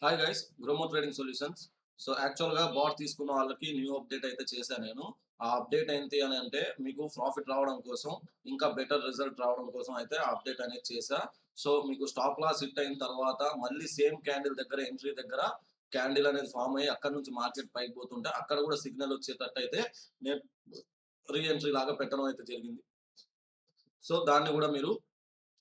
Hi guys, Gromor trading solutions. So యాక్చువల్గా bat తీసుకున్న వాళ్ళకి న్యూ అప్డేట్ అయితే చేశాను నేను. ఆ అప్డేట్ ఏంటి అని అంటే మీకు ప్రాఫిట్ రావడం కోసం, ఇంకా బెటర్ రిజల్ట్ రావడం కోసం అయితే ఆ అప్డేట్ అనేది చేశా. సో మీకు స్టాప్ లాస్ హిట్ అయిన తర్వాత మళ్ళీ సేమ్ క్యాండిల్ దగ్గర ఎంట్రీ దగ్గర క్యాండిల్ అనేది ఫామ్ అయ్యి అక్కడ నుంచి మార్కెట్ పైకి పోతుంటే అక్కడ కూడా సిగ్నల్ వచ్చేటట్టు అయితే నేను రీ ఎంట్రీ లాగా పెట్టడం అయితే జరిగింది. సో దాన్ని కూడా మీరు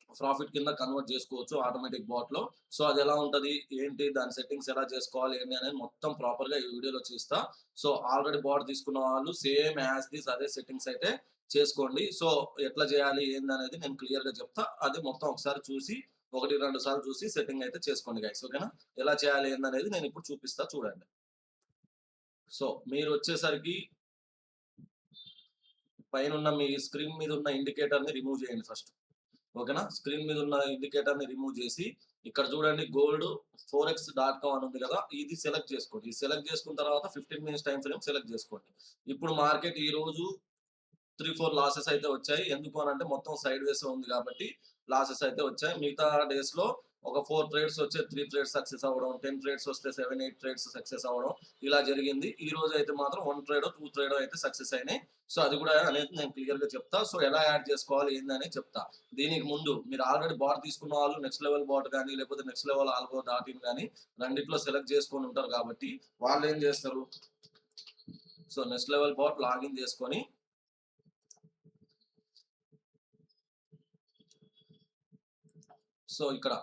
ప్రాఫిట్ కింద కన్వర్ట్ చేసుకోవచ్చు ఆటోమేటిక్ బాట్‌లో. సో అదెలా ఉంటది? ఏంటి? దాని సెట్టింగ్స్ ఎలా చేసుకోవాలి? ఏంటి? అనేది మొత్తం ప్రాపర్‌గా ఈ వీడియోలో చూస్తా. సో ఆల్రెడీ బాట్ తీసుకున్న వాళ్ళు సేమ్ యాజ్ టీజ్ అదే సెట్టింగ్స్ అయితే చేసుకోండి. సో ఎట్లా చేయాలి? ఏందనేది నేను క్లియర్‌గా చెప్తా. అది మొత్తం ఒకసారి చూసి 1, 2 సార్లు చూసి సెట్టింగ్ అయితే చేసుకోండి గైస్. ఓకేనా? ఎలా చేయాలి? ఏందనేది నేనిప్పుడు చూపిస్తా చూడండి. సో మీరొచ్చేసరికి పైనున్న మీ స్క్రీన్ మీద ఉన్న ఇండికేటర్‌ని రిమూవ్ చేయండి ఫస్ట్. ఓకేనా? స్క్రీన్ మీద ఉన్న ఇండికేటర్‌ని రిమూవ్ చేసి, ఇక్కడ చూడండి గోల్డ్ forex.com అని ఉంది కదా! ఇది సెలెక్ట్ చేసుకోండి. ఇది సెలెక్ట్ చేసుకున్న తర్వాత 15 మినిట్స్ టైమ్ ఫ్రేమ్ సెలెక్ట్ చేసుకోండి. ఇప్పుడు మార్కెట్ ఈరోజు 3, 4 లాసెస్ అయితే వచ్చాయి. ఎందుకు అనంటే మొత్తం సైడ్ వేస్ ఉంది కాబట్టి లాసెస్ అయితే వచ్చాయి. మిగతా డేస్‌లో ఒక 4 ట్రేడ్స్ వచ్చి 3 ట్రేడ్స్ సక్సెస్ అవ్వడం, 10 ట్రేడ్స్ వస్తే 7, 8 ట్రేడ్స్ సక్సెస్ అవ్వడం ఇలా జరిగింది. ఈ రోజు అయితే మాత్రం 1 ట్రేడో, 2 ట్రేడో అయితే సక్సెస్ అయినాయి. సో అది కూడా అనేది నేను క్లియర్‌గా చెప్తా. సో ఎలా యాడ్ చేసుకోవాలి ఏందని చెప్తా. దీనికి ముందు మీరు ఆల్రెడీ బాట్ తీసుకున్న వాళ్ళు నెక్స్ట్ లెవెల్ బాట్ గాని, లేకపోతే next level algo dot in గాని రెండిట్లో సెలెక్ట్ చేసుకొని ఉంటారు కాబట్టి వాళ్ళు ఏం చేస్తారు? So next level bot login చేసుకొని సో ఇక్కడ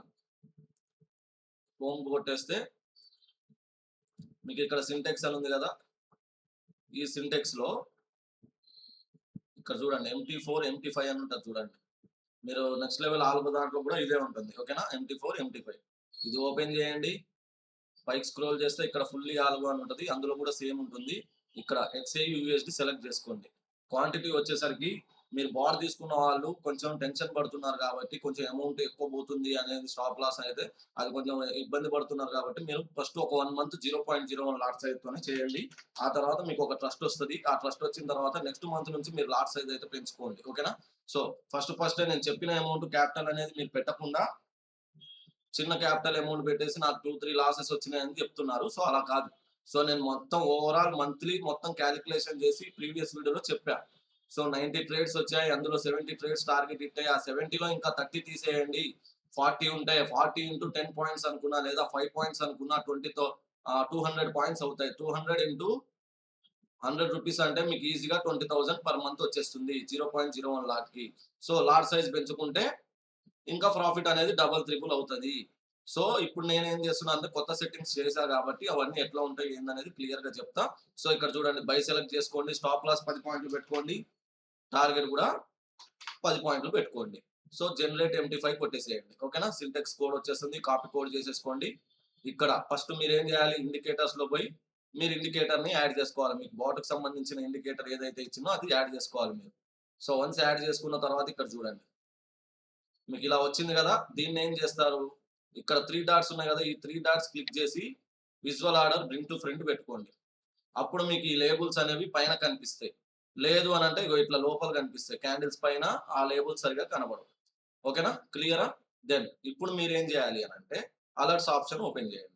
హోమ్ కొట్టేస్తే మీకు ఇక్కడ సింటెక్స్ అని ఉంది కదా! ఈ సింటెక్స్‌లో ఇక్కడ చూడండి MT4, MT5 అని ఉంటది చూడండి. మీరు నెక్స్ట్ లెవెల్ ఆల్గో దాంట్లో కూడా ఇదే ఉంటుంది. ఓకేనా? MT4, MT5 ఇది ఓపెన్ చేయండి. పైకి స్క్రోల్ చేస్తే ఇక్కడ ఫుల్లీ ఆల్గో అని ఉంటది. అందులో కూడా సేమ్ ఉంటుంది. ఇక్కడ XAU USD సెలెక్ట్ చేసుకోండి. క్వాంటిటీ వచ్చేసరికి మీరు బాట్ తీసుకున్న వాళ్ళు కొంచెం టెన్షన్ పడుతున్నారు కాబట్టి, కొంచెం అమౌంట్ ఎక్కువ పోతుంది అనేది స్టాప్ లాస్ అయితే అది కొంచెం ఇబ్బంది పడుతున్నారు కాబట్టి మీరు ఫస్ట్ ఒక 1 మంత్ 0.01 లాట్ సైజ్‌తోనే చేయండి. ఆ తర్వాత మీకు ఒక ట్రస్ట్ వస్తది. ఆ ట్రస్ట్ వచ్చిన తర్వాత నెక్స్ట్ మంత్ నుంచి మీరు లాట్ సైజ్ అయితే పెంచుకోండి. ఓకేనా? సో ఫస్టే నేను చెప్పిన అమౌంట్ క్యాపిటల్ అనేది మీరు పెట్టకుండా చిన్న క్యాపిటల్ అమౌంట్ పెట్టేసి నాకు 2, 3 లాసెస్ వచ్చినాయని చెప్తున్నారు. సో అలా కాదు. సో నేను మొత్తం ఓవరాల్ మంత్లీ మొత్తం కాలిక్యులేషన్ చేసి ప్రీవియస్ వీడియోలో చెప్పా. సో 90 ట్రేడ్స్ వచ్చాయి. అందులో 70 ట్రేడ్స్ టార్గెట్ హిట్ అయ్యాయి. ఆ 70లో ఇంకా 30 తీసేయండి. 40 ఉంటాయి. 40 ఇంటూ 10 పాయింట్స్ అనుకున్నా లేదా 5 పాయింట్స్ అనుకున్నా 20తో 200 పాయింట్స్ అవుతాయి. 200 ఇంటూ ₹100 అంటే మీకు ఈజీగా 20,000 పర్ మంత్ వచ్చేస్తుంది. 0.01 లాట్‌కి. సో లాట్ సైజ్ పెంచుకుంటే ఇంకా ప్రాఫిట్ అనేది డబుల్, త్రిబుల్ అవుతది. సో ఇప్పుడు నేనేం చేస్తున్నా అంటే కొత్త సెట్టింగ్స్ చేశా కాబట్టి అవన్నీ ఎట్లా ఉంటాయి ఏందనేది క్లియర్‌గా చెప్తా. సో ఇక్కడ చూడండి బై సెలెక్ట్ చేసుకోండి. స్టాప్ లాస్ 10 పాయింట్లు పెట్టుకోండి. టార్గెట్ కూడా 10 పాయింట్లు పెట్టుకోండి. So generate MT5 కొట్టేసేయండి. ఓకేనా? సింటాక్స్ కోడ్ వచ్చేస్తుంది. కాపీ కోడ్ చేసేసుకోండి. ఇక్కడ ఫస్ట్ మీరేం చేయాలి ఇండికేటర్స్‌లో పోయి మీరు ఇండికేటర్‌ని యాడ్ చేసుకోవాలి. మీకు బాట్‌కి సంబంధించిన ఇండికేటర్ ఏదైతే ఇచ్చిందో అది యాడ్ చేసుకోవాలి మీరు. సో వన్స్ యాడ్ చేసుకున్న తర్వాత ఇక్కడ చూడండి. మీకు ఇలా వచ్చింది కదా! దీన్నేం చేస్తారు? ఇక్కడ 3 డాట్స్ ఉన్నాయి కదా! ఈ 3 డాట్స్ క్లిక్ చేసి visual order bring to front పెట్టుకోండి. అప్పుడు మీకు ఈ లేబుల్స్ అనేవి పైన కనిపిస్తాయి. లేదు అనంటే ఇగో ఇట్లా లోపల కనిపిస్తాయి. క్యాండిల్స్ పైన ఆ లేబుల్స్ సరిగ్గా కనబడవు. ఓకేనా? క్లియరా? దెన్ ఇప్పుడు మీరేం చేయాలి అనంటే అలర్ట్స్ ఆప్షన్ ఓపెన్ చేయండి.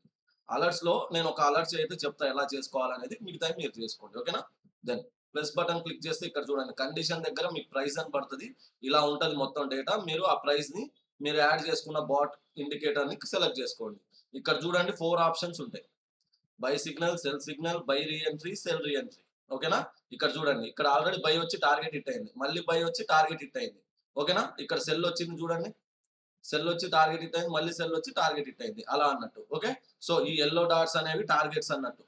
అలర్ట్స్‌లో నేను ఒక అలర్ట్స్ అయితే చెప్తా ఎలా చేసుకోవాలనేది మిగతావి మీరు చేసుకోండి. ఓకేనా? దెన్ ప్లస్ బటన్ క్లిక్ చేస్తే ఇక్కడ చూడండి కండిషన్ దగ్గర మీకు ప్రైస్ అని పడతది. ఇలా ఉంటది మొత్తం డేటా. మీరు ఆ ప్రైస్‌ని మీరు యాడ్ చేసుకున్న బాట్ ఇండికేటర్‌ని సెలెక్ట్ చేసుకోండి. ఇక్కడ చూడండి 4 ఆప్షన్స్ ఉంటాయి. By signal, cell signal, by re entry, cell re entry. ఓకేనా? ఇక్కడ చూడండి. ఇక్కడ ఆల్రెడీ బై వచ్చి టార్గెట్ హిట్ అయింది. మళ్ళీ బై వచ్చి టార్గెట్ హిట్ అయింది. ఓకేనా? ఇక్కడ సెల్ వచ్చింది చూడండి. సెల్ వచ్చి టార్గెట్ హిట్ అయింది. మళ్ళీ సెల్ వచ్చి టార్గెట్ హిట్ అయింది. అలా అన్నట్టు. ఓకే. సో ఈ యెల్లో డాట్స్ అనేవి టార్గెట్స్ అన్నట్టు.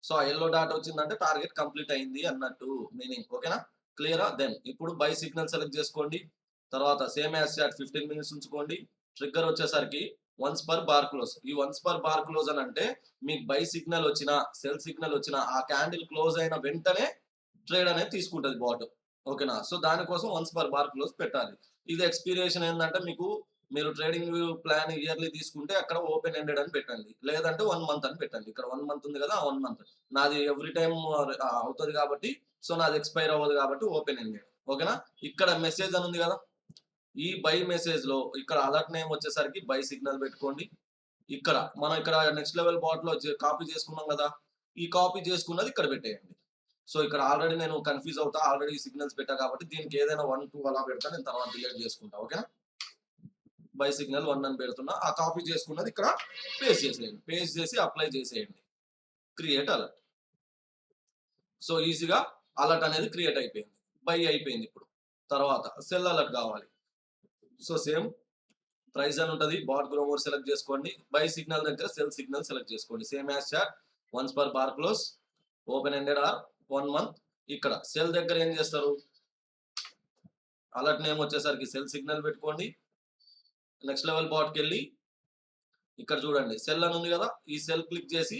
సో ఆ యెల్లో డాట్ వచ్చిందంటే టార్గెట్ కంప్లీట్ అయింది అన్నట్టు మీనింగ్. ఓకేనా? క్లియరా? దెన్ ఇప్పుడు బై సిగ్నల్ సెలెక్ట్ చేసుకోండి. తర్వాత సేమ్ యాస్ చాట్ 15 మినిట్స్ ఉంచుకోండి. ట్రిగ్గర్ వచ్చేసరికి వన్స్ పర్ బార్ క్లోజ్. ఈ వన్స్ పర్ బార్ క్లోజ్ అని అంటే మీకు బై సిగ్నల్ వచ్చినా, సెల్ సిగ్నల్ వచ్చినా ఆ క్యాండిల్ క్లోజ్ అయిన వెంటనే ట్రేడ్ అనేది తీసుకుంటది బాట్. ఓకేనా? సో దానికోసం వన్స్ పర్ బార్ క్లోజ్ పెట్టాలి. ఇది ఎక్స్‌పీరియేషన్ ఏందంటే మీకు మీరు ట్రేడింగ్ ప్లాన్ ఇయర్‌లీ తీసుకుంటే అక్కడ ఓపెన్ ఎండెడ్ అని పెట్టండి. లేదంటే 1 మంత్ అని పెట్టండి. ఇక్కడ 1 మంత్ ఉంది కదా! ఆ 1 మంత్. నాది ఎవ్రీ టైమ్ అవుతది కాబట్టి సో నాది ఎక్స్‌పైర్ అవ్వదు కాబట్టి ఓపెన్ ఎండెడ్. ఓకేనా? ఇక్కడ మెసేజ్ అని ఉంది కదా! ఈ బై మెసేజ్‌లో ఇక్కడ అలర్ట్ నేమ్ వచ్చేసరికి బై సిగ్నల్ పెట్టుకోండి. ఇక్కడ మనం ఇక్కడ నెక్స్ట్ లెవెల్ బాట్‌లో కాపీ చేసుకున్నాం గదా! ఈ కాపీ చేసుకున్నది ఇక్కడ పెట్టేయండి. సో, ఇక్కడ ఆల్రెడీ నేను కన్‌ఫ్యూజ్ అవుతా. ఆల్రెడీ సిగ్నల్స్ పెట్టా కాబట్టి దీనికి ఏదైనా 1, 2 అలా పెడతా. నేను తర్వాత డిలీట్ చేసుకుంటా. ఓకేనా? బై సిగ్నల్ 1 అని పెడుతున్నా. ఆ కాపీ చేసుకున్నది ఇక్కడ పేస్ట్ చేసేయండి. పేస్ట్ చేసి అప్లై చేసేయండి. Create alert. సో, ఈజీగా అలర్ట్ అనేది క్రియేట్ అయిపోయింది. బై అయిపోయింది ఇప్పుడు. తర్వాత సెల్ అలర్ట్ కావాలి. సో, సేమ్ ప్రైస్ అని ఉంటది. బాట్ గ్రోమోర్ సెలెక్ట్ చేసుకోండి. బై సిగ్నల్ దగ్గర సెల్ సిగ్నల్ సెలెక్ట్ చేసుకోండి. Same as chart once per bar close open ended or 1 month. ఇక్కడ సెల్ దగ్గర ఏం చేస్తారు? అలర్ట్ నేమ్ వచ్చేసరికి సెల్ సిగ్నల్ పెట్టుకోండి. నెక్స్ట్ లెవెల్ బాట్‌కెళ్ళి ఇక్కడ చూడండి సెల్ అని ఉంది కదా! ఈ సెల్ క్లిక్ చేసి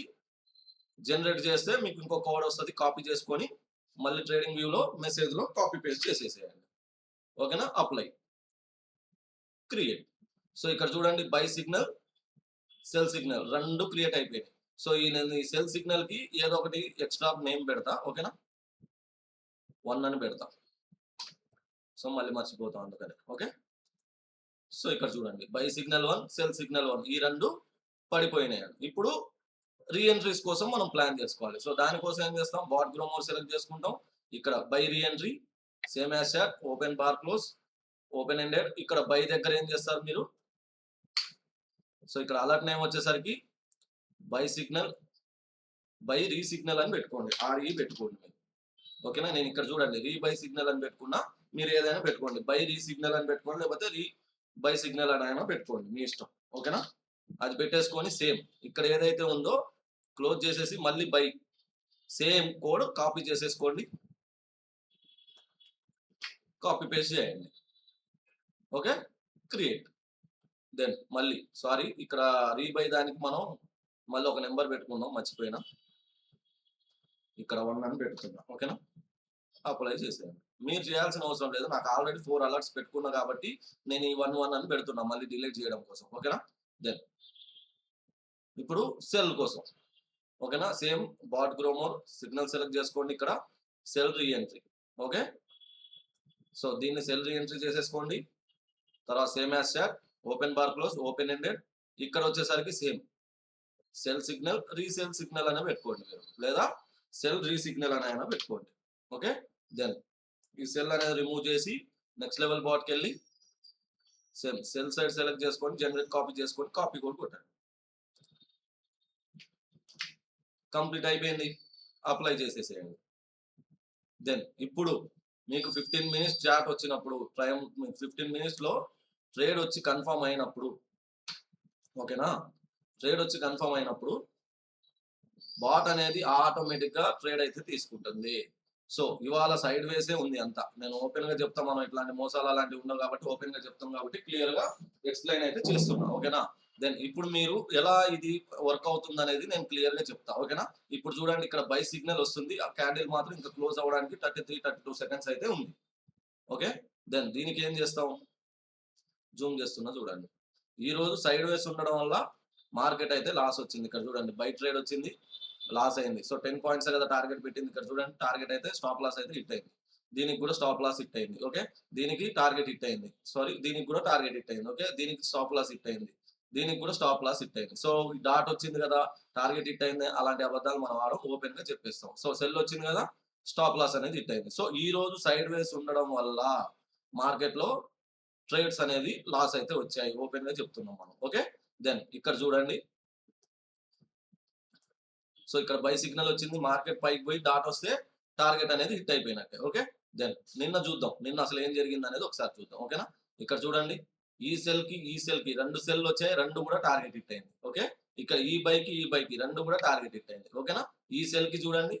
జనరేట్ చేస్తే మీకు ఇంకో కోడ్ వస్తది. కాపీ చేసుకొని మళ్ళీ ట్రేడింగ్ వ్యూలో మెసేజ్‌లో కాపీ పేస్ట్ చేసేసేయండి. ఓకేనా? అప్లై. క్రియేట్. సో, ఇక్కడ చూడండి by signal, cell signal 2 create అయిపోయినాయి. సో, నేను ఈ సెల్ సిగ్నల్‌కి ఏదో ఒకటి ఎక్స్‌ట్రా నేమ్ పెడతా. ఓకేనా? 1 అని పెడతా. సో, మళ్ళీ మర్చిపోతాం అందుకని. ఓకే. సో, ఇక్కడ చూడండి బై సిగ్నల్ 1, సెల్ సిగ్నల్ 1 ఈ 2 పడిపోయినాయండి. ఇప్పుడు రీ ఎంట్రీస్ కోసం మనం ప్లాన్ చేసుకోవాలి. సో, దానికోసం ఏం చేస్తాం? బాట్ గ్రోమోర్ సెలెక్ట్ చేసుకుంటాం. ఇక్కడ by re entry same as chart open bar close open ended. ఇక్కడ బై దగ్గర ఏం చేస్తారు మీరు? సో, ఇక్కడ అలర్ట్ నేమ్ వచ్చేసరికి by signal, by re signal అని పెట్టుకోండి. ఆర్ఈ పెట్టుకోండి మీరు. ఓకేనా? నేను ఇక్కడ చూడండి రీ బై సిగ్నల్ అని పెట్టుకున్నా. మీరు ఏదైనా పెట్టుకోండి. బై రీ సిగ్నల్ అని పెట్టుకోండి. లేకపోతే రీ బై సిగ్నల్ అని అయినా పెట్టుకోండి. మీ ఇష్టం. ఓకేనా? అది పెట్టేసుకొని సేమ్ ఇక్కడ ఏదైతే ఉందో క్లోజ్ చేసేసి మళ్ళీ బై సేమ్ కోడ్ కాపీ చేసేసుకోండి. కాపీ పేస్ట్ చేయండి. ఓకే. క్రియేట్. దెన్ మళ్ళీ సారీ ఇక్కడ రీబై దానికి మనం మళ్ళీ ఒక నెంబర్ పెట్టుకుందాం. మర్చిపోయినా. ఇక్కడ 1 అని పెడుతున్నా. ఓకేనా? అప్లై చేసేయండి. మీరు చేయాల్సిన అవసరం లేదు. నాకు ఆల్రెడీ 4 అలర్ట్స్ పెట్టుకున్నా కాబట్టి నేను ఈ 1, 1 అని పెడుతున్నా మళ్ళీ డిలీట్ చేయడం కోసం. ఓకేనా? దెన్ ఇప్పుడు సెల్ కోసం. ఓకేనా? Same bot Growmore signal select చేసుకోండి. ఇక్కడ sell re entry. Okay. So, దీన్ని సెల్ రీ ఎంట్రీ చేసేసుకోండి. తర్వాత same as chart open bar close open ended. ఇక్కడ వచ్చేసరికి same sell signal, resell signal అనే పెట్టుకోండి మీరు. లేదా సెల్ రీ సిగ్నల్ అని అయినా పెట్టుకోండి. ఓకే. దెన్ ఈ సెల్ అనేది రిమూవ్ చేసి నెక్స్ట్ లెవెల్ బాట్‌కెళ్ళి సేమ్ సెల్ సైడ్ సెలెక్ట్ చేసుకొని జనరేట్ కాపీ చేసుకొని కాపీ కోడ్ కొట్టండి. కంప్లీట్ అయిపోయింది. అప్లై చేసేసేయండి. దెన్ ఇప్పుడు మీకు 15 మినిట్స్ చాట్ వచ్చినప్పుడు టైం 15 మినిట్స్‌లో ట్రేడ్ వచ్చి కన్ఫర్మ్ అయినప్పుడు ఓకేనా? ట్రేడ్ వచ్చి కన్ఫర్మ్ అయినప్పుడు బాట్ అనేది ఆటోమేటిక్‌గా ట్రేడ్ అయితే తీసుకుంటుంది. సో, ఇవాళ సైడ్ వేసే ఉంది అంతా. నేను ఓపెన్‌గా చెప్తా మనం ఇట్లాంటి మోసాలు అలాంటివి ఉండవు కాబట్టి ఓపెన్‌గా చెప్తాం కాబట్టి క్లియర్‌గా ఎక్స్‌ప్లెయిన్ అయితే చేస్తున్నా. ఓకేనా? దెన్ ఇప్పుడు మీరు ఎలా ఇది వర్క్ అవుతుందనేది నేను క్లియర్‌గా చెప్తా. ఓకేనా? ఇప్పుడు చూడండి ఇక్కడ బై సిగ్నల్ వస్తుంది. ఆ క్యాండిల్ మాత్రం ఇంకా క్లోజ్ అవ్వడానికి 33, 32 సెకండ్స్ అయితే ఉంది. ఓకే. దెన్ దీనికి ఏం చేస్తాం? జూమ్ చేస్తున్నా చూడండి. ఈరోజు సైడ్ వేస్ ఉండడం వల్ల మార్కెట్ అయితే లాస్ వచ్చింది. ఇక్కడ చూడండి బై ట్రేడ్ వచ్చింది. లాస్ అయింది. సో, 10 పాయింట్సే కదా టార్గెట్ పెట్టింది. ఇక్కడ చూడండి టార్గెట్ అయితే స్టాప్ లాస్ అయితే హిట్ అయింది. దీనికి కూడా స్టాప్ లాస్ హిట్ అయింది. ఓకే. దీనికి టార్గెట్ హిట్ అయింది. సారీ దీనికి కూడా టార్గెట్ హిట్ అయింది. ఓకే. దీనికి స్టాప్ లాస్ హిట్ అయింది. దీనికి కూడా స్టాప్ లాస్ హిట్ అయింది. సో, డాట్ వచ్చింది కదా! టార్గెట్ హిట్ అయింది. అలాంటి అబద్ధాలు మనం ఆడం. ఓపెన్‌గా చెప్పేస్తాం. సో, సెల్ వచ్చింది కదా! స్టాప్ లాస్ అనేది హిట్ అయింది. సో, ఈ రోజు సైడ్ వేస్ ఉండడం వల్ల మార్కెట్‌లో ట్రేడ్స్ అనేది లాస్ అయితే వచ్చాయి. ఓపెన్‌గా చెప్తున్నాం మనం. ఓకే. దెన్ ఇక్కడ చూడండి. సో, ఇక్కడ బై సిగ్నల్ వచ్చింది. మార్కెట్ పైకి పోయి డాట్ వస్తే టార్గెట్ అనేది హిట్ అయిపోయినట్టే. ఓకే. దెన్ నిన్న చూద్దాం. నిన్న అసలు ఏం జరిగిందనేది ఒకసారి చూద్దాం. ఓకేనా? ఇక్కడ చూడండి. ఈ సెల్‌కి, ఈ సెల్‌కి 2 సెల్‌లు వచ్చాయి. 2 కూడా టార్గెట్ హిట్ అయింది. ఓకే. ఇక్కడ ఈ బైకి, ఈ బైకి 2 కూడా టార్గెట్ హిట్ అయింది. ఓకేనా? ఈ సెల్‌కి చూడండి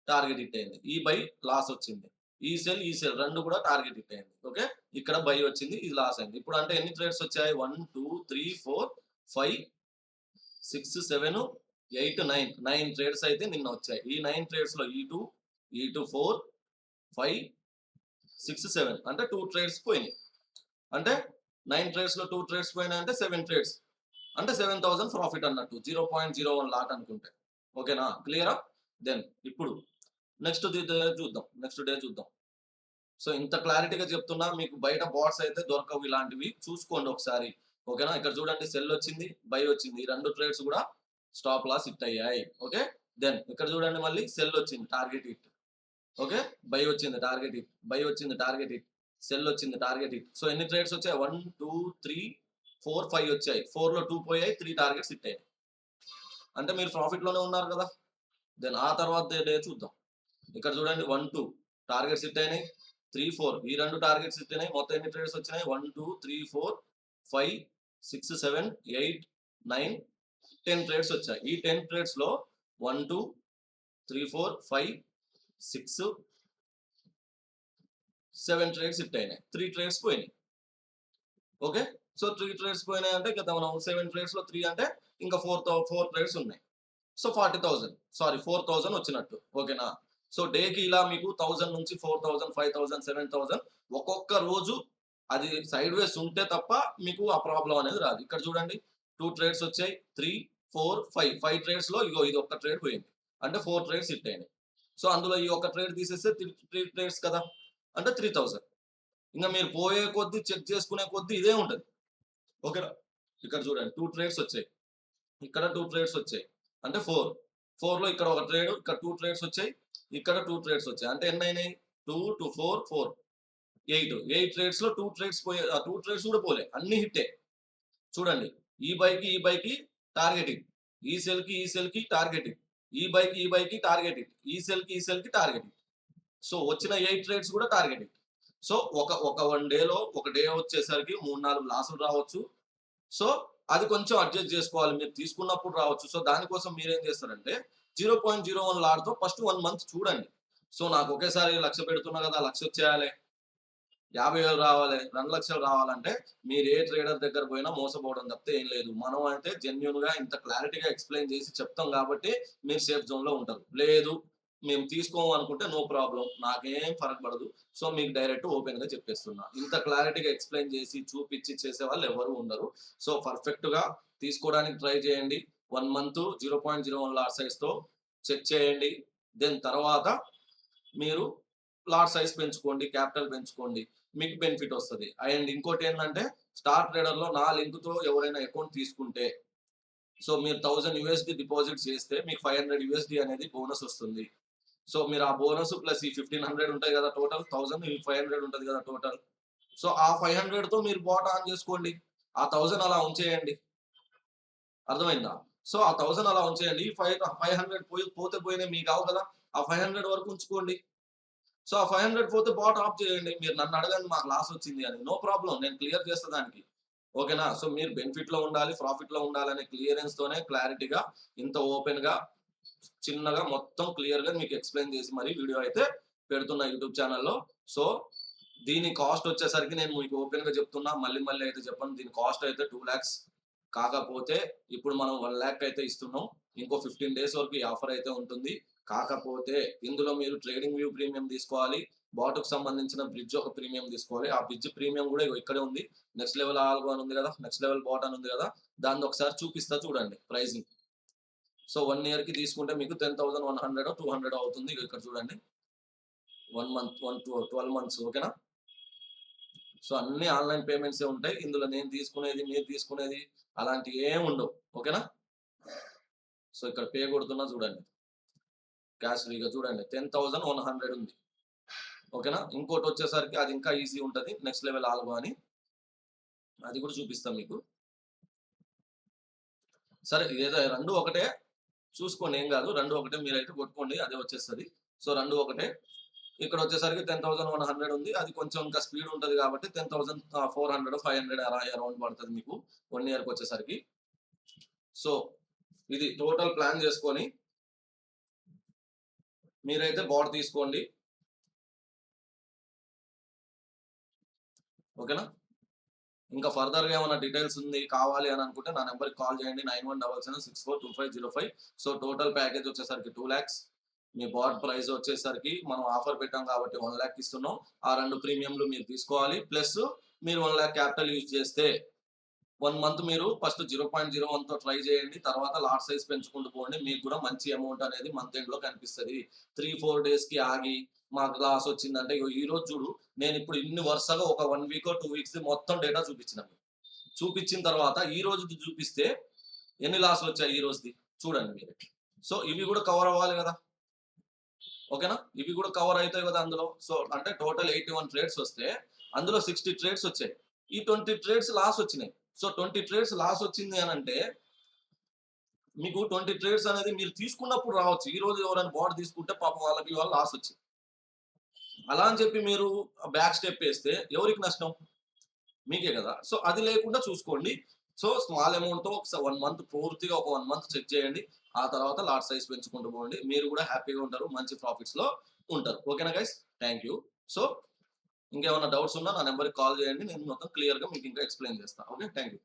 టార్గెట్ హిట్ అయింది. ఈ బై లాస్ వచ్చింది. ఈ సెల్, ఈ సెల్ 2 కూడా టార్గెట్ హిట్ అయింది. ఓకే. ఇక్కడ బై వచ్చింది. ఇది లాస్ అయింది. ఇప్పుడు అంటే ఎన్ని ట్రేడ్స్ వచ్చాయి? 1, 2, 3, 4, 5, 6, 7, 8, 9. 9 ట్రేడ్స్ అయితే నిన్న వచ్చాయి. ఈ 9 ట్రేడ్స్‌లో ఈ2, 4, 5, 6, 7 అంటే 2 ట్రేడ్స్ పోయినాయి. అంటే 9 ట్రేడ్స్‌లో 2 ట్రేడ్స్ పోయినాయంటే 7 ట్రేడ్స్. అంటే 7,000 ప్రాఫిట్ అన్నట్టు. 0.01 లాట్ అనుకుంటే. ఓకేనా? క్లియరా? దెన్ ఇప్పుడు నెక్స్ట్ చూద్దాం. నెక్స్ట్ డే చూద్దాం. సో, ఇంత క్లారిటీగా చెప్తున్నా మీకు బయట బాట్స్ అయితే దొరకవు ఇలాంటివి. చూసుకోండి ఒకసారి. ఓకేనా. ఇక్కడ చూడండి సెల్ వచ్చింది, బై వచ్చింది. ఈ 2 ట్రేడ్స్ కూడా స్టాప్ లాస్ హిట్ అయ్యాయి. ఓకే. దెన్ ఇక్కడ చూడండి మళ్ళీ సెల్ వచ్చింది, టార్గెట్ హిట్. ఓకే. బై వచ్చింది, టార్గెట్ హిట్. బై వచ్చింది, టార్గెట్ హిట్. సెల్ వచ్చింది, టార్గెట్ హిట్. సో ఎన్ని ట్రేడ్స్ వచ్చాయి? 1, 2, 3, 4, 5 వచ్చాయి. 4లో 2 పోయాయి, 3 టార్గెట్స్ హిట్ అయ్యాయి. అంటే మీరు ప్రాఫిట్ లోనే ఉన్నారు కదా. దెన్ ఆ తర్వాత డే చూద్దాం. ఇక్కడ చూడండి 1, 2 టార్గెట్స్ హిట్ అయినాయి. 3, 4 ఈ 2 టార్గెట్స్ హిట్ అయినాయి. మొత్తం ఎన్ని ట్రేడ్స్ వచ్చినాయి? 1, 2, 3, 4, 5, 6, 7, 8, 9, 10 ట్రేడ్స్ వచ్చాయి. ఈ 10 ట్రేడ్స్ లో 1, 2, 3, 4, 5, 6, 7 ట్రేడ్స్ హిట్ అయినాయి. 3 ట్రేడ్స్ పోయినాయి. ఓకే. సో 3 ట్రేడ్స్ పోయినాయి అంటే ఇంకా మనం 7 ట్రేడ్స్ లో 3 అంటే ఇంకా 4 ట్రేడ్స్ ఉన్నాయి. సో 40,000 సారీ 4,000 వచ్చినట్టు. ఓకేనా. సో డేకి ఇలా మీకు 1000 నుంచి 4,000, 5,000, 7,000 ఒక్కొక్క రోజు అది సైడ్ వేస్ ఉంటే తప్ప మీకు ఆ ప్రాబ్లం అనేది రాదు. ఇక్కడ చూడండి 2 ట్రేడ్స్ వచ్చాయి. 3, 4, 5 ట్రేడ్స్ లో ఇగో ఇది ఒక్క ట్రేడ్ పోయింది. అంటే 4 ట్రేడ్స్ హిట్ అయినాయి. సో అందులో ఈ ఒక్క ట్రేడ్ తీసేస్తే 3 ట్రేడ్స్ కదా, అంటే 3,000. ఇంకా మీరు పోయే కొద్దీ చెక్ చేసుకునే కొద్దీ ఇదే ఉంటది. ఓకేనా. ఇక్కడ చూడండి 2 ట్రేడ్స్ వచ్చాయి, ఇక్కడ 2 ట్రేడ్స్ వచ్చాయి, అంటే 4లో ఇక్కడ ఒక ట్రేడ్, ఇక్కడ 2 ట్రేడ్స్ వచ్చాయి, ఇక్కడ 2 ట్రేడ్స్ వచ్చాయి. అంటే ఎన్ని అయినాయి? 2, 2, 4, 4, 8 ట్రేడ్స్ లో 2 ట్రేడ్స్ పోయే, 2 ట్రేడ్స్ కూడా పోలే, అన్ని హిట్టే. చూడండి ఈ బైకి టార్గెట్ హిట్, ఈ సెల్ కి టార్గెట్ హిట్, ఈ బైకి టార్గెట్ హిట్, ఈ సెల్ కి టార్గెట్ హిట్. సో వచ్చిన 8 ట్రేడ్స్ కూడా టార్గెట్ హిట్. సో ఒక 1 డేలో ఒక డే వచ్చేసరికి 3-4 లాసులు రావచ్చు. సో అది కొంచెం అడ్జస్ట్ చేసుకోవాలి. మీరు తీసుకున్నప్పుడు రావచ్చు. సో దానికోసం మీరేం చేస్తారంటే 0.01 లాట్‌తో ఫస్ట్ 1 మంత్ చూడండి. సో నాకు ఒకేసారి 1,00,000 పెడుతున్నా కదా, 1,00,000 వచ్చేయాలి, 50,000 రావాలి, 2,00,000 రావాలంటే మీరు ఏ ట్రేడర్ దగ్గర పోయినా మోసపోవడం తప్పితే ఏం లేదు. మనం అయితే జెన్యూన్‌గా ఇంత క్లారిటీగా ఎక్స్‌ప్లెయిన్ చేసి చెప్తాం కాబట్టి మీరు సేఫ్ జోన్‌లో ఉంటారు. లేదు మేము తీసుకోము అనుకుంటే నో ప్రాబ్లమ్, నాకేం ఫరక్ పడదు. సో మీకు డైరెక్ట్ ఓపెన్‌గా చెప్పేస్తున్నా. ఇంత క్లారిటీగా ఎక్స్‌ప్లెయిన్ చేసి చూపించి చేసేవాళ్ళు ఎవరు ఉండరు. సో పర్ఫెక్ట్‌గా తీసుకోవడానికి ట్రై చేయండి. 1 మంత్ 0.01 లాట్ సైజ్‌తో చెక్ చేయండి. దెన్ తర్వాత మీరు లాట్ సైజ్ పెంచుకోండి, క్యాపిటల్ పెంచుకోండి. మీకు బెనిఫిట్ వస్తది. అండ్ ఇంకోటి ఏంటంటే స్టార్ ట్రేడర్‌లో నా లింక్‌తో ఎవరైనా అకౌంట్ తీసుకుంటే, సో మీరు $1,000 డిపాజిట్ చేస్తే మీకు $500 అనేది బోనస్ వస్తుంది. సో మీరు ఆ బోనస్ ప్లస్ ఈ 1,500 ఉంటాయి కదా టోటల్, 1000 ఈ 500 ఉంటది కదా టోటల్. సో ఆ 500తో మీరు బాట్ ఆన్ చేసుకోండి. ఆ 1000 అలా ఉంచేయండి. అర్థమైందా? సో ఆ 1000 అలా ఉంచేయండి. ఈ 500 పోతే పోయినాయి, మీకు కావు కదా. ఆ 500 వరకు ఉంచుకోండి. సో ఆ 500 పోతే బాట్ ఆఫ్ చేయండి. మీరు నన్ను అడగండి మాకు లాస్ వచ్చింది అని. నో ప్రాబ్లమ్, నేను క్లియర్ చేస్తా దానికి. ఓకేనా. సో మీరు బెనిఫిట్‌లో ఉండాలి, ప్రాఫిట్‌లో ఉండాలనే క్లియరెన్స్‌తోనే క్లారిటీగా ఇంత ఓపెన్‌గా చిన్నగా మొత్తం క్లియర్‌గా మీకు ఎక్స్‌ప్లెయిన్ చేసి మరి వీడియో అయితే పెడుతున్నా యూట్యూబ్ ఛానెల్‌లో. సో దీని కాస్ట్ వచ్చేసరికి నేను మీకు ఓపెన్‌గా చెప్తున్నా. మళ్ళీ అయితే చెప్పను. దీని కాస్ట్ అయితే 2,00,000. కాకపోతే ఇప్పుడు మనం 1,00,000 అయితే ఇస్తున్నాం. ఇంకో 15 డేస్ వరకు ఈ ఆఫర్ అయితే ఉంటుంది. కాకపోతే ఇందులో మీరు ట్రేడింగ్ వ్యూ ప్రీమియం తీసుకోవాలి. బాట్‌కు సంబంధించిన బ్రిడ్జ్ ఒక ప్రీమియం తీసుకోవాలి. ఆ బ్రిడ్జ్ ప్రీమియం కూడా ఇగో ఇక్కడే ఉంది. నెక్స్ట్ లెవెల్ ఆల్గో అని ఉంది కదా, నెక్స్ట్ లెవెల్ బాట్ అని ఉంది కదా, దాన్ని ఒకసారి చూపిస్తా చూడండి ప్రైజింగ్. సో 1 ఇయర్‌కి తీసుకుంటే మీకు 10,100 200 అవుతుంది. ఇగో ఇక్కడ చూడండి. 1 మంత్ 12 మంత్స్. ఓకేనా. సో అన్ని ఆన్‌లైన్ పేమెంట్సే ఉంటాయి. ఇందులో నేను తీసుకునేది, మీరు తీసుకునేది అలాంటివి ఏమి ఉండవు. ఓకేనా. సో ఇక్కడ పే కొడుతున్నా చూడండి. క్యాష్ ఫ్రీగా చూడండి 10,100 ఉంది. ఓకేనా. ఇంకోటి వచ్చేసరికి అది ఇంకా ఈజీ ఉంటది. నెక్స్ట్ లెవెల్ ఆల్గో అని, అది కూడా చూపిస్తాం మీకు. సరే ఏదో 2 ఒకటే చూసుకోండి, ఏం కాదు. 2 ఒకటే, మీరైతే కొట్టుకోండి అదే వచ్చేస్తది. సో 2 ఒకటే. ఇక్కడ వచ్చేసరికి 10,100 ఉంది. అది కొంచెం ఇంకా స్పీడ్ ఉంటది కాబట్టి 10,400, 500 అలా అరౌండ్ పడతది మీకు 1 ఇయర్‌కి వచ్చేసరికి. సో ఇది టోటల్ ప్లాన్ చేసుకొని మీరైతే బాట్ తీసుకోండి. ఓకేనా. ఇంకా ఫర్దర్‌గా ఏమైనా డీటెయిల్స్ ఉంది కావాలి అని అనుకుంటే నా నంబర్‌కి కాల్ చేయండి 9177642505. సో టోటల్ ప్యాకేజ్ వచ్చేసరికి 2,00,000. మీ బాట్ ప్రైస్ వచ్చేసరికి మనం ఆఫర్ పెట్టాం కాబట్టి 1,00,000 ఇస్తున్నాం. ఆ 2 ప్రీమియంలు మీరు తీసుకోవాలి. ప్లస్ మీరు 1,00,000 క్యాపిటల్ యూజ్ చేస్తే 1 మంత్ మీరు ఫస్ట్ 0.01తో ట్రై చేయండి. తర్వాత లాట్ సైజ్ పెంచుకుంటూ పోండి. మీకు కూడా మంచి అమౌంట్ అనేది మంత్ ఎండ్‌లో కనిపిస్తది. 3, 4 డేస్‌కి ఆగి మాకు లాస్ వచ్చిందంటే ఇగో ఈరోజు చూడు, నేను ఇప్పుడు ఇన్ని వరుసగా ఒక 1 వీకో 2 వీక్స్‌ది మొత్తం డేటా చూపించిన మీకు. చూపించిన తర్వాత ఈ రోజుది చూపిస్తే ఎన్ని లాస్లు వచ్చాయి ఈ రోజుది చూడండి మీరు. సో ఇవి కూడా కవర్ అవ్వాలి కదా, ఓకేనా? ఇవి కూడా కవర్ అవుతాయి కదా అందులో. సో అంటే టోటల్ 81 ట్రేడ్స్ వస్తే అందులో 60 ట్రేడ్స్ వచ్చాయి, ఈ 20 ట్రేడ్స్ లాస్ వచ్చినాయి. సో 20 ట్రేడ్స్ లాస్ వచ్చింది అని అంటే మీకు 20 ట్రేడ్స్ అనేది మీరు తీసుకున్నప్పుడు రావచ్చు. ఈ రోజు ఎవరైనా బోర్డు తీసుకుంటే పాపం వాళ్ళకి ఇవాళ లాస్ వచ్చింది. అలా అని చెప్పి మీరు బ్యాక్ స్టెప్ వేస్తే ఎవరికి నష్టం? మీకే కదా. సో అది లేకుండా చూసుకోండి. సో స్మాల్ అమౌంట్‌తో 1 మంత్ పూర్తిగా ఒక 1 మంత్ చెక్ చేయండి. ఆ తర్వాత లాట్ సైజ్ పెంచుకుంటూ పోండి. మీరు కూడా హ్యాపీగా ఉంటారు. మంచి ప్రాఫిట్స్‌లో ఉంటారు. ఓకేనా గైస్? Thank you. సో ఇంకేమన్నా డౌట్స్ ఉన్నా నా నంబర్‌కి కాల్ చేయండి. నేను మొత్తం క్లియర్‌గా మీకు ఇంకా ఎక్స్‌ప్లెయిన్ చేస్తా. ఓకే. Thank you.